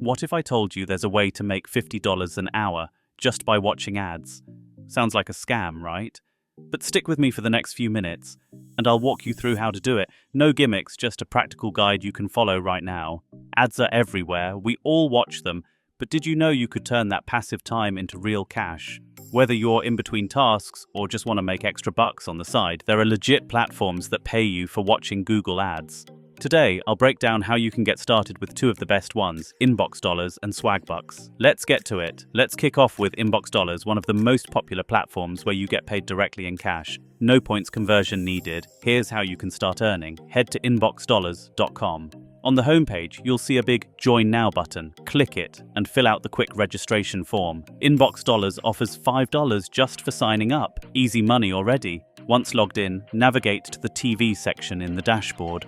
What if I told you there's a way to make $50 an hour just by watching ads? Sounds like a scam, right? But stick with me for the next few minutes, and I'll walk you through how to do it. No gimmicks, just a practical guide you can follow right now. Ads are everywhere, we all watch them, but did you know you could turn that passive time into real cash? Whether you're in between tasks or just want to make extra bucks on the side, there are legit platforms that pay you for watching Google ads. Today, I'll break down how you can get started with two of the best ones, InboxDollars and Swagbucks. Let's get to it. Let's kick off with InboxDollars, one of the most popular platforms where you get paid directly in cash. No points conversion needed. Here's how you can start earning. Head to InboxDollars.com. On the homepage, you'll see a big Join Now button. Click it and fill out the quick registration form. InboxDollars offers $5 just for signing up. Easy money already. Once logged in, navigate to the TV section in the dashboard.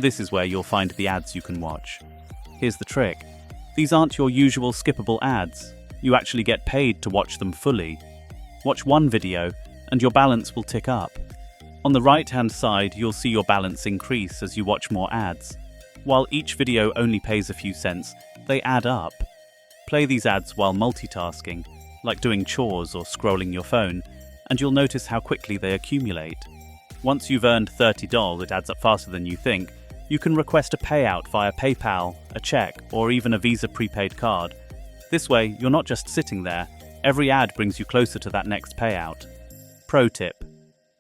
This is where you'll find the ads you can watch. Here's the trick. These aren't your usual skippable ads. You actually get paid to watch them fully. Watch one video and your balance will tick up. On the right-hand side, you'll see your balance increase as you watch more ads. While each video only pays a few cents, they add up. Play these ads while multitasking, like doing chores or scrolling your phone, and you'll notice how quickly they accumulate. Once you've earned $30, it adds up faster than you think. You can request a payout via PayPal, a check, or even a Visa prepaid card. This way, you're not just sitting there. Every ad brings you closer to that next payout. Pro tip: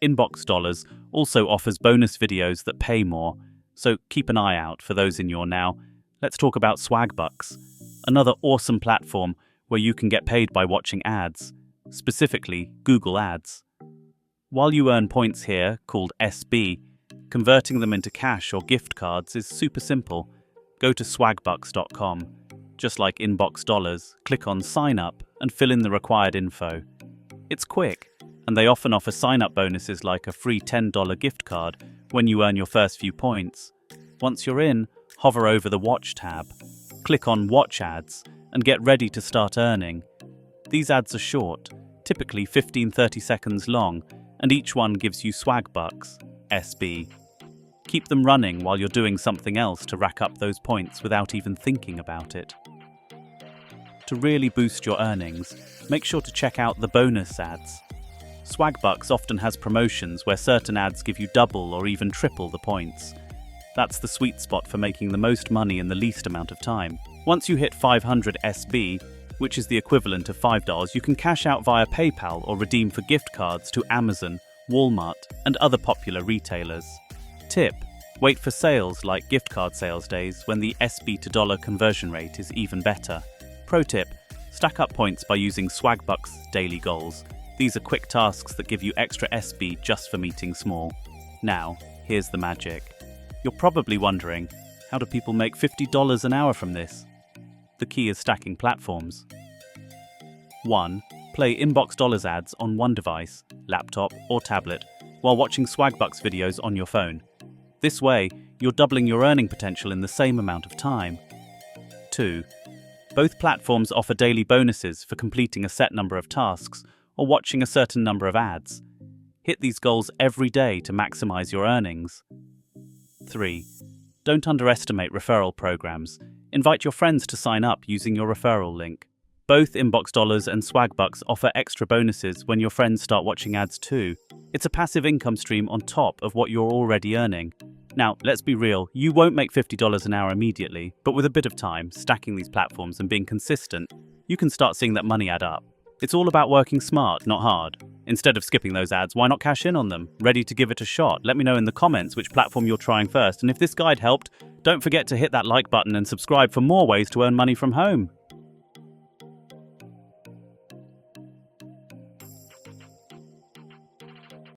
InboxDollars also offers bonus videos that pay more, so keep an eye out for those in your now. Let's talk about Swagbucks, another awesome platform where you can get paid by watching ads, specifically Google ads. While you earn points here, called SB, converting them into cash or gift cards is super simple. Go to swagbucks.com. Just like InboxDollars, click on Sign Up and fill in the required info. It's quick, and they often offer sign-up bonuses like a free $10 gift card when you earn your first few points. Once you're in, hover over the Watch tab. Click on Watch Ads and get ready to start earning. These ads are short, typically 15-30 seconds long, and each one gives you Swagbucks, SB. Keep them running while you're doing something else to rack up those points without even thinking about it. To really boost your earnings, make sure to check out the bonus ads. Swagbucks often has promotions where certain ads give you double or even triple the points. That's the sweet spot for making the most money in the least amount of time. Once you hit 500 SB, which is the equivalent of $5, you can cash out via PayPal or redeem for gift cards to Amazon, Walmart, and other popular retailers. Tip: wait for sales like gift card sales days when the SB to dollar conversion rate is even better. Pro tip: stack up points by using Swagbucks daily goals. These are quick tasks that give you extra SB just for meeting small. Now, here's the magic. You're probably wondering, how do people make $50 an hour from this? The key is stacking platforms. 1. Play InboxDollars ads on one device, laptop or tablet, while watching Swagbucks videos on your phone. This way, you're doubling your earning potential in the same amount of time. 2. Both platforms offer daily bonuses for completing a set number of tasks or watching a certain number of ads. Hit these goals every day to maximize your earnings. 3. Don't underestimate referral programs. Invite your friends to sign up using your referral link. Both InboxDollars and Swagbucks offer extra bonuses when your friends start watching ads too. It's a passive income stream on top of what you're already earning. Now, let's be real, you won't make $50 an hour immediately, but with a bit of time, stacking these platforms and being consistent, you can start seeing that money add up. It's all about working smart, not hard. Instead of skipping those ads, why not cash in on them? Ready to give it a shot? Let me know in the comments which platform you're trying first, and if this guide helped, don't forget to hit that like button and subscribe for more ways to earn money from home.